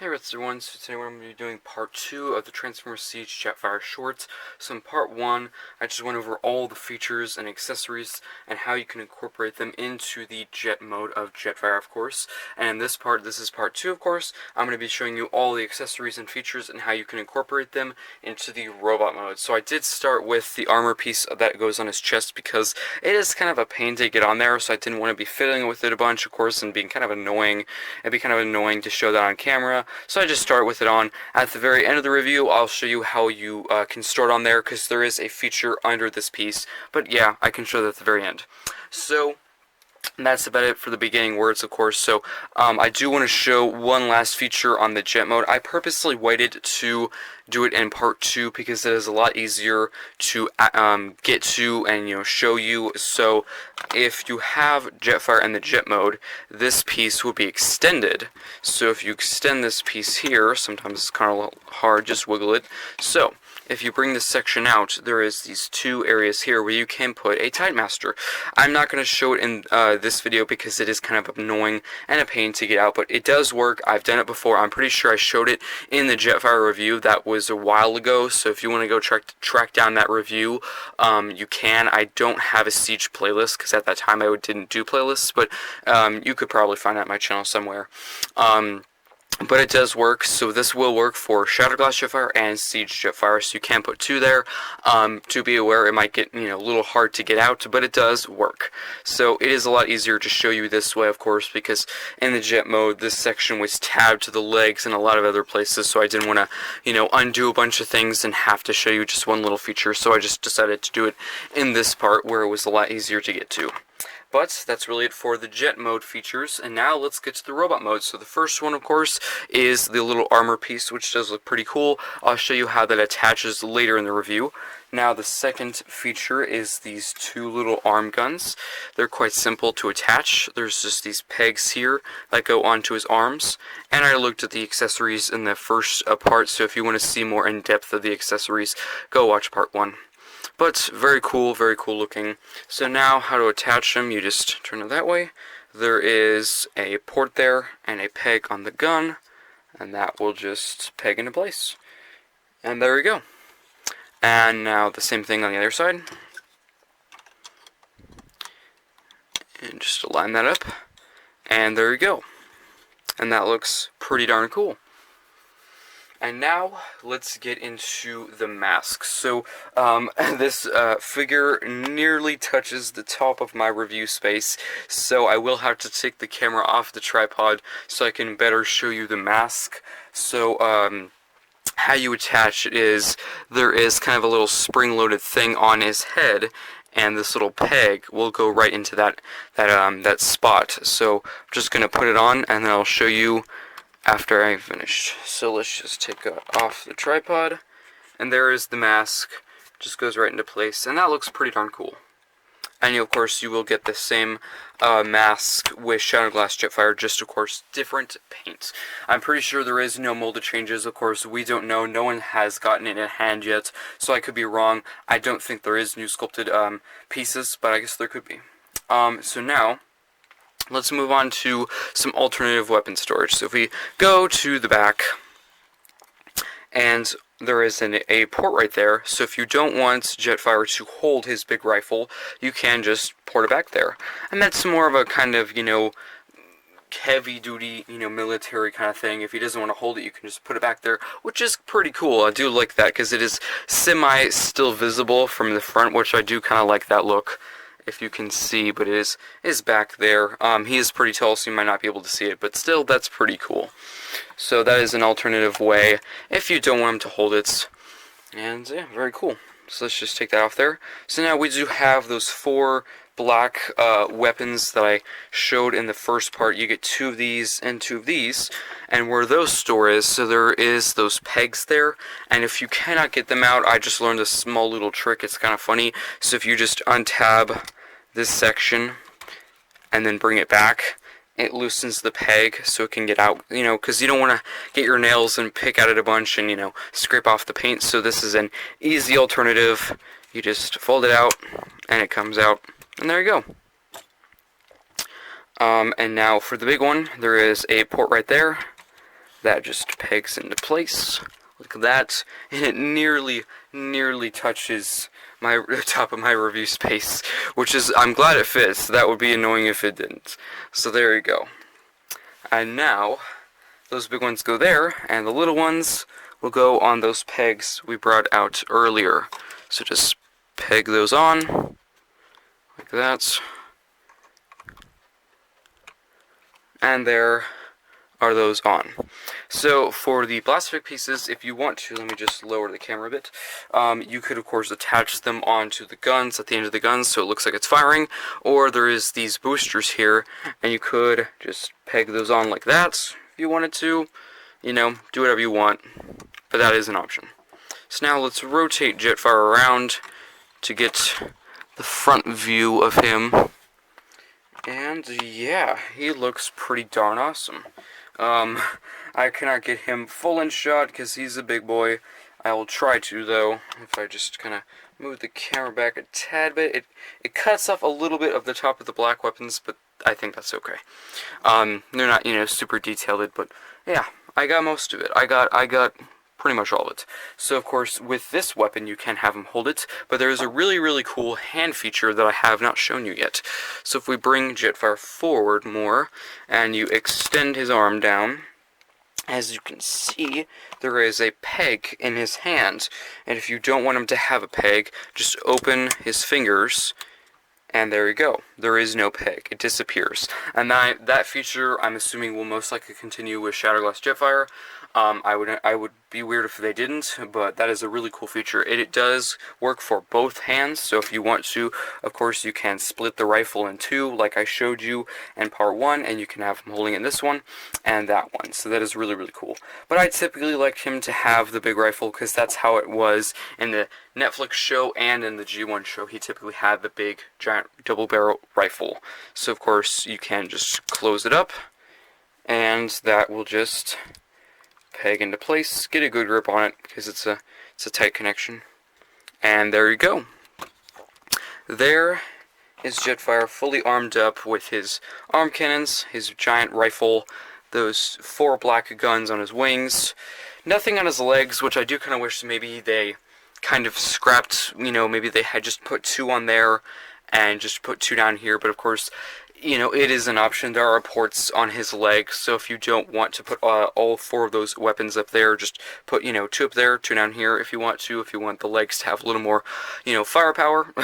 Hey everyone, so today we're going to be doing part 2 of the Transformers Siege Jetfire shorts. So in part 1, I just went over all the features and accessories and how you can incorporate them into the jet mode of Jetfire, of course. And in this part, this is part 2, of course, I'm going to be showing you all the accessories and features and how you can incorporate them into the robot mode. So I did start with the armor piece that goes on his chest because it is kind of a pain to get on there, so I didn't want to be fiddling with it a bunch, of course, and being kind of annoying. It'd be kind of annoying to show that on camera. So I just start with it on. At the very end of the review, I'll show you how you can start on there, because there is a feature under this piece. But yeah, I can show that at the very end. So that's about it for the beginning words, of course. So I do want to show one last feature on the jet mode. I purposely waited to do it in part 2 because it is a lot easier to get to and show you. So if you have Jetfire in the jet mode, this piece will be extended. So if you extend this piece here, sometimes it's kind of a little hard, just wiggle it. So if you bring this section out, there is these two areas here where you can put a Tidemaster. I'm not going to show it in this video because it is kind of annoying and a pain to get out, but it does work. I've done it before. I'm pretty sure I showed it in the Jetfire review. That was a while ago, so if you want to go track down that review, you can. I don't have a Siege playlist because at that time I didn't do playlists, but you could probably find it on my channel somewhere. But it does work, so this will work for Shatterglass Jetfire and Siege Jetfire, so you can put two there. To be aware, it might get a little hard to get out, but it does work. So it is a lot easier to show you this way, of course, because in the jet mode, this section was tabbed to the legs and a lot of other places, so I didn't want to, undo a bunch of things and have to show you just one little feature, so I just decided to do it in this part where it was a lot easier to get to. But that's really it for the jet mode features, and now let's get to the robot mode. So the first one, of course, is the little armor piece, which does look pretty cool. I'll show you how that attaches later in the review. Now the second feature is these two little arm guns. They're quite simple to attach. There's just these pegs here that go onto his arms, and I looked at the accessories in the first part, so if you want to see more in depth of the accessories, go watch part 1. But very cool looking. So now how to attach them, you just turn it that way. There is a port there and a peg on the gun, and that will just peg into place. And there we go. And now the same thing on the other side. And just align that up. And there you go. And that looks pretty darn cool. And now, let's get into the mask. So, this figure nearly touches the top of my review space, so I will have to take the camera off the tripod so I can better show you the mask. So, how you attach it is, there is kind of a little spring-loaded thing on his head, and this little peg will go right into that spot. So, I'm just going to put it on, and then I'll show you after I finished. So let's just take it off the tripod, and there is the mask. Just goes right into place, and that looks pretty darn cool. And of course you will get the same mask with Shatterglass Jetfire, just of course different paint. I'm pretty sure there is no molded changes. Of course we don't know. No one has gotten it in hand yet, so I could be wrong. I don't think there is new sculpted pieces, but I guess there could be. So now let's move on to some alternative weapon storage. So if we go to the back, and there is a port right there, so if you don't want Jetfire to hold his big rifle, you can just port it back there. And that's more of a kind of, heavy-duty, military kind of thing. If he doesn't want to hold it, you can just put it back there, which is pretty cool. I do like that, because it is still visible from the front, which I do kind of like that look, if you can see, but it is back there. He is pretty tall, so you might not be able to see it, but still, that's pretty cool. So that is an alternative way if you don't want him to hold it. And yeah, very cool. So let's just take that off there. So now we do have those 4 black weapons that I showed in the first part. You get 2 of these and 2 of these, and where those store is, so there is those pegs there, and if you cannot get them out, I just learned a small little trick. It's kind of funny. So if you just untab this section and then bring it back, it loosens the peg so it can get out, because you don't want to get your nails and pick at it a bunch and, scrape off the paint. So this is an easy alternative. You just fold it out and it comes out, and there you go. And now for the big one, there is a port right there, that just pegs into place. Look at that, and it nearly touches the top of my review space, which is, I'm glad it fits. That would be annoying if it didn't. So there you go. And now, those big ones go there, and the little ones will go on those pegs we brought out earlier. So just peg those on, like that. And there are those on. So for the plastic pieces, if you want to, let me just lower the camera a bit, you could of course attach them onto the guns at the end of the guns so it looks like it's firing, or there is these boosters here, and you could just peg those on like that if you wanted to, you know, do whatever you want, but that is an option. So now let's rotate Jetfire around to get the front view of him. And yeah, he looks pretty darn awesome. I cannot get him full in shot because he's a big boy. I will try to, though, if I just kind of move the camera back a tad bit. It cuts off a little bit of the top of the black weapons, but I think that's okay. They're not, you know, super detailed, but yeah, I got most of it. I got pretty much all of it. So of course, with this weapon you can have him hold it, but there is a really cool hand feature that I have not shown you yet. So if we bring Jetfire forward more, and you extend his arm down, as you can see, there is a peg in his hand, and if you don't want him to have a peg, just open his fingers, and there you go. There is no peg. It disappears. And that feature, I'm assuming, will most likely continue with Shatterglass Jetfire. I would be weird if they didn't, but that is a really cool feature. It does work for both hands, so if you want to, of course, you can split the rifle in two, like I showed you in part 1, and you can have him holding in this one and that one. So that is really cool. But I typically like him to have the big rifle because that's how it was in the Netflix show and in the G1 show. He typically had the big, giant, double-barrel rifle. So of course, you can just close it up, and that will just peg into place, get a good grip on it because it's a tight connection, and there you go. There is Jetfire fully armed up with his arm cannons, his giant rifle, those 4 black guns on his wings, nothing on his legs, which I do kind of wish maybe they kind of scrapped, you know, maybe they had just put 2 on there and just put 2 down here, but of course, you know, it is an option. There are ports on his legs, so if you don't want to put all 4 of those weapons up there, just put, you know, 2 up there, 2 down here if you want to, if you want the legs to have a little more, you know, firepower.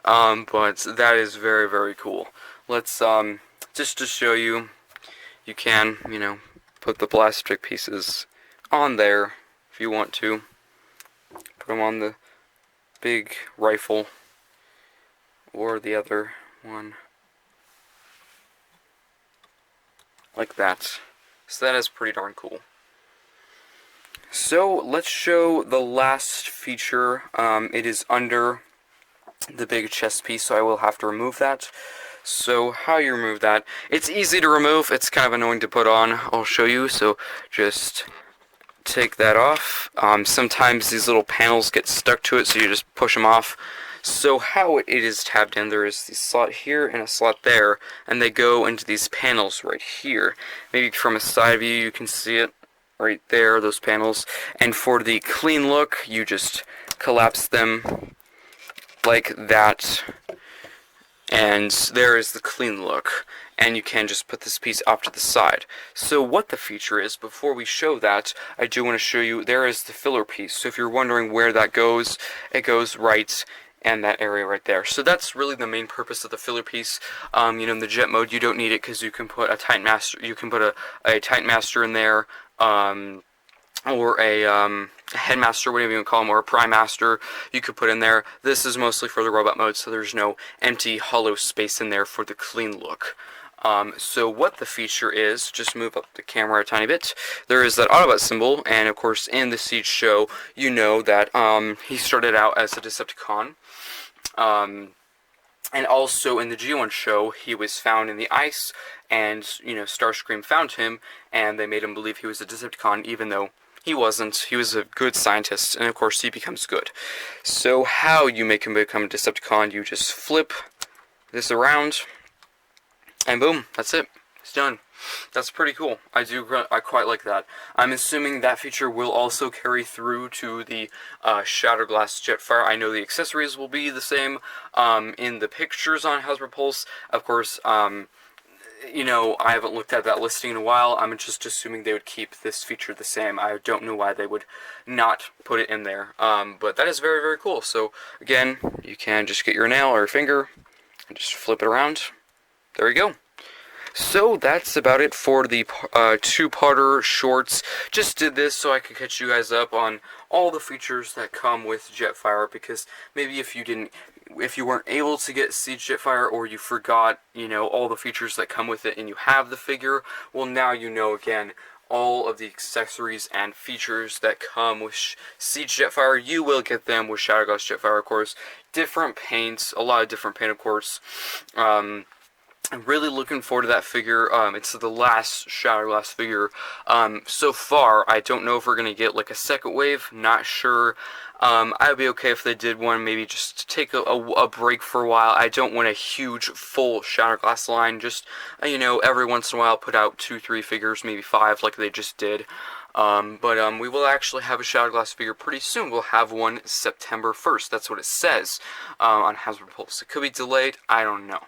But that is very cool. Let's, just to show you, you can, you know, put the plastic pieces on there if you want to. Put them on the big rifle or the other one. Like that. So that is pretty darn cool. So let's show the last feature. It is under the big chest piece, so I will have to remove that. So how you remove that? It's easy to remove. It's kind of annoying to put on. I'll show you. So just take that off. Sometimes these little panels get stuck to it, so you just push them off. So how it is tabbed in, there is the slot here and a slot there, and they go into these panels right here. Maybe from a side view you can see it right there, those panels. And for the clean look, you just collapse them like that, and there is the clean look. And you can just put this piece off to the side. So what the feature is, before we show that, I do want to show you, there is the filler piece. So if you're wondering where that goes, it goes right and that area right there. So that's really the main purpose of the filler piece. You know, in the jet mode, you don't need it because you can put a Titan Master. You can put a Titan Master in there, or a Headmaster, whatever you want to call him, or a Prime Master. You could put in there. This is mostly for the robot mode, so there's no empty, hollow space in there for the clean look. So what the feature is, just move up the camera a tiny bit, there is that Autobot symbol, and of course in the Siege show, you know that he started out as a Decepticon, and also in the G1 show, he was found in the ice, and, you know, Starscream found him, and they made him believe he was a Decepticon, even though he wasn't. He was a good scientist, and of course he becomes good. So how you make him become a Decepticon, you just flip this around, and boom, that's it. It's done. That's pretty cool. I quite like that. I'm assuming that feature will also carry through to the Shatterglass Jetfire. I know the accessories will be the same in the pictures on Hasbro Pulse. Of course, you know, I haven't looked at that listing in a while. I'm just assuming they would keep this feature the same. I don't know why they would not put it in there. But that is very, very cool. So, again, you can just get your nail or your finger and just flip it around. There you go. So that's about it for the two-parter shorts. Just did this so I could catch you guys up on all the features that come with Jetfire, because maybe if you weren't able to get Siege Jetfire, or you forgot, you know, all the features that come with it and you have the figure, well, now you know again all of the accessories and features that come with Siege Jetfire. You will get them with Shatterglass Jetfire, of course. Different paints, a lot of different paint, of course. I'm really looking forward to that figure. It's the last Shatterglass figure so far. I don't know if we're going to get like a second wave. Not sure. I'd be okay if they did one, maybe just take a break for a while. I don't want a huge full Shatterglass line. Just, you know, every once in a while put out 2-3 figures, maybe 5 like they just did. But we will actually have a Shatterglass figure pretty soon. We'll have one September 1st. That's what it says on Hasbro Pulse. It could be delayed. I don't know.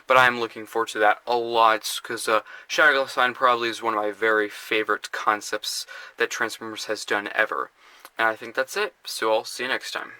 But I'm looking forward to that a lot, because Shatterglass line probably is one of my very favorite concepts that Transformers has done ever. And I think that's it. So I'll see you next time.